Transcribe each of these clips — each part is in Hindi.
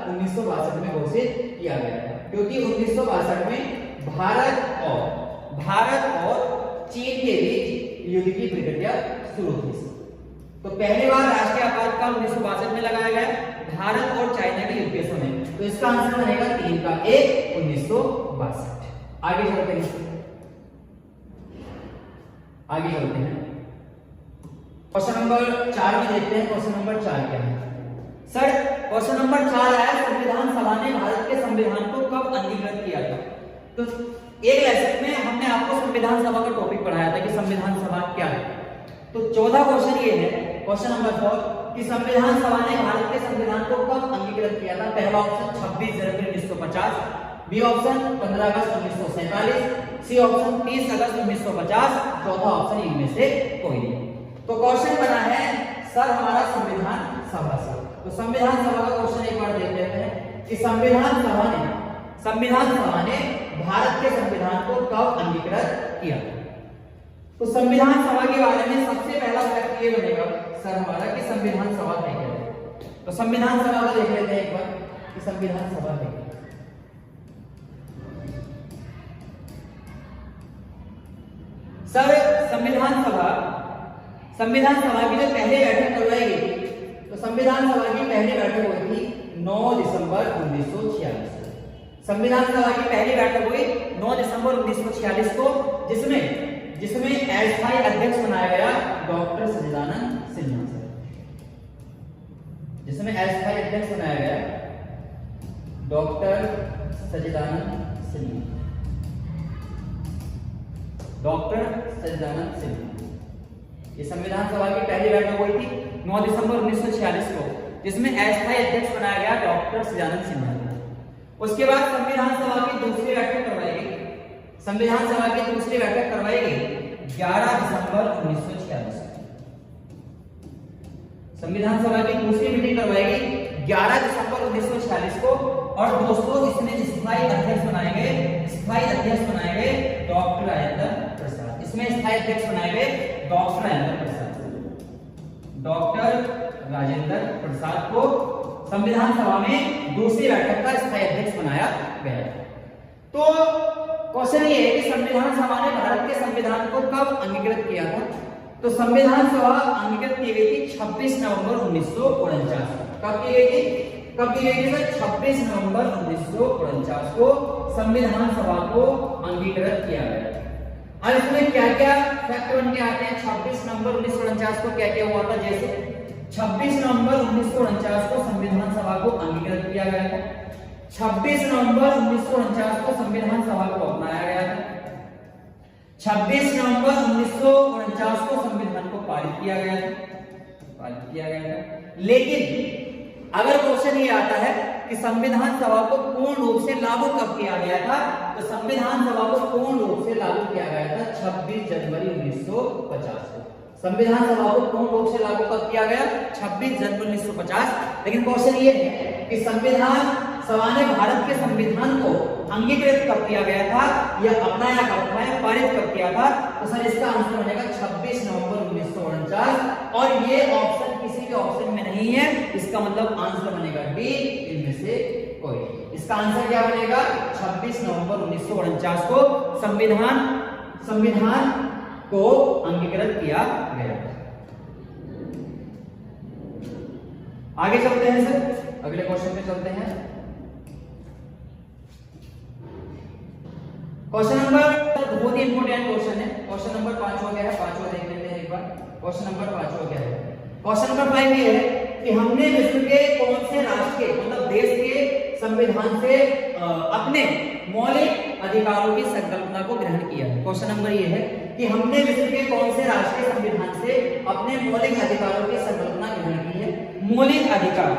1962 में घोषित किया गया था, क्योंकि 1962 में भारत और चीन के बीच युद्ध की प्रक्रिया शुरू हुई। तो पहली बार राष्ट्रीय आपातकाल 1962 में लगाया गया भारत और चाइना के युद्ध के समय। तो इसका आंसर बनेगा 3 का 1 1962। आगे चलते हैं, क्वेश्चन नंबर 4 में देखते हैं। क्वेश्चन नंबर 4 क्या है सर? क्वेश्चन नंबर 4 है, संविधान सभा ने भारत के संविधान को कब अंगीकृत किया था? तो एक लेसन में हमने आपको संविधान सभा का टॉपिक पढ़ाया था कि संविधान सभा क्या है। तो 14 क्वेश्चन ये है, क्वेश्चन नंबर 4 कि संविधान सभा ने भारत के संविधान को कब अंगीकृत किया था? पहला ऑप्शन 26 जनवरी 1950, बी ऑप्शन 15 अगस्त 1947, सी ऑप्शन 30 अगस्त 1950, चौथा ऑप्शन इनमें से कोई नहीं। तो क्वेश्चन बना है सर हमारा संविधान सभा से। तो संविधान सभा का क्वेश्चन एक बार देख लेते हैं कि संविधान सभा ने भारत के संविधान को कब अंगीकृत किया। तो संविधान सभा के बारे में सबसे पहला फैक्ट ये बनेगा सर हमारा कि संविधान सभा क्या है। तो संविधान सभा को देख लेते हैं एक बार कि संविधान सभा क्या है। सर संविधान सभा की जो पहली बैठक करवाई गई थी, तो संविधान सभा की पहली बैठक हुई थी 9 दिसंबर 1946। संविधान सभा की पहली बैठक हुई 9 दिसंबर 1946 को, जिसमें अस्थायी अध्यक्ष बनाया गया डॉक्टर सच्चिदानंद सिन्हा सर। जिसमें अस्थायी अध्यक्ष बनाया गया डॉक्टर सच्चिदानंद सिन्हा। ये संविधान सभा की पहली बैठक हुई थी 9 दिसंबर 1946 को, जिसमें अस्थायी अध्यक्ष बनाया गया डॉक्टर सच्चिदानंद सिन्हा। उसके बाद संविधान सभा की दूसरी बैठक करवाई गई। संविधान सभा की दूसरी बैठक करवाई गई 11 दिसंबर 1946। संविधान सभा की दूसरी मीटिंग करवाई गई 11 दिसंबर 1946 को। और दोस्तों इसमें स्थायी अध्यक्ष बनाए गए डॉक्टर राजेंद्र प्रसाद। इसमें स्थायी अध्यक्ष बनाए गए डॉक्टर राजेंद्र प्रसाद को संविधान सभा में दूसरी बैठक का स्थायी अध्यक्ष बनाया गया। तो क्वेश्चन ये है कि संविधान सभा ने भारत के संविधान को कब अंगीकृत किया था? तो संविधान सभा अंगीकृत की गई थी 26 नवंबर 1949। कब की गई थी सर? 26 नवंबर 1949 को संविधान सभा को अंगीकृत किया गया। अब इसमें क्या क्या फैक्ट बन के आते हैं 26 नवंबर 1949 को क्या क्या हुआ था? जैसे 26 नवंबर 1949 को संविधान सभा को अंगीकृत किया गया था। 26 नवंबर 1949 को संविधान सभा को अपनाया गया था। 26 नवंबर 1949 को संविधान को पारित किया गया था। लेकिन अगर क्वेश्चन ये आता है कि संविधान सभा को पूर्ण रूप से लागू कब किया गया था, तो संविधान सभा को पूर्ण रूप से लागू किया गया था 26 जनवरी 1950 को। संविधान सभा को पूर्ण रूप से लागू कब किया गया? 26 जनवरी 1950। लेकिन क्वेश्चन ये है कि संविधान सभा ने भारत के संविधान को अंगीकृत कब किया गया था या अपनाया कब था या पारित कब किया था? तो सर इसका आंसर बनेगा 26 नवंबर 1949। और ये ऑप्शन किसी के ऑप्शन में नहीं है, इसका मतलब आंसर बनेगा डी, इनमें से कोई। इसका आंसर क्या बनेगा? 26 नवंबर 1949 को संविधान को अंगीकृत किया गया। आगे चलते हैं सर, अगले क्वेश्चन पे चलते हैं। क्वेश्चन नंबर बहुत ही इंपॉर्टेंट क्वेश्चन है। क्वेश्चन नंबर 5 क्या है? 5 देख लेते हैं एक बार। क्वेश्चन नंबर 5 क्या है? क्वेश्चन नंबर 5 ये है कि हमने विश्व के कौन से राष्ट्र के मतलब देश के संविधान से अपने मौलिक अधिकारों की संकल्पना को ग्रहण किया है। क्वेश्चन नंबर ये है कि हमने विश्व के कौन से राष्ट्र के संविधान से अपने मौलिक अधिकारों की संकल्पना ग्रहण की है। मौलिक अधिकार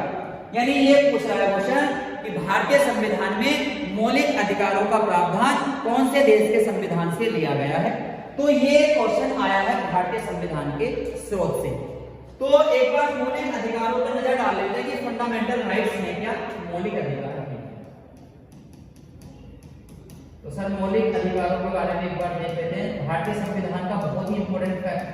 यानी ये पूछ रहा है क्वेश्चन कि भारतीय संविधान में मौलिक अधिकारों का प्रावधान कौन से देश के संविधान से लिया गया है। तो ये क्वेश्चन आया है भारतीय संविधान के स्रोत से। तो एक बार मौलिक अधिकारों पर नजर डाल लेते हैं कि फंडामेंटल राइट्स हैं क्या, मौलिक अधिकार हैं। तो सर मौलिक अधिकारों के बारे में एक बार देख लेते हैं। भारतीय संविधान का बहुत ही इंपॉर्टेंट फैक्ट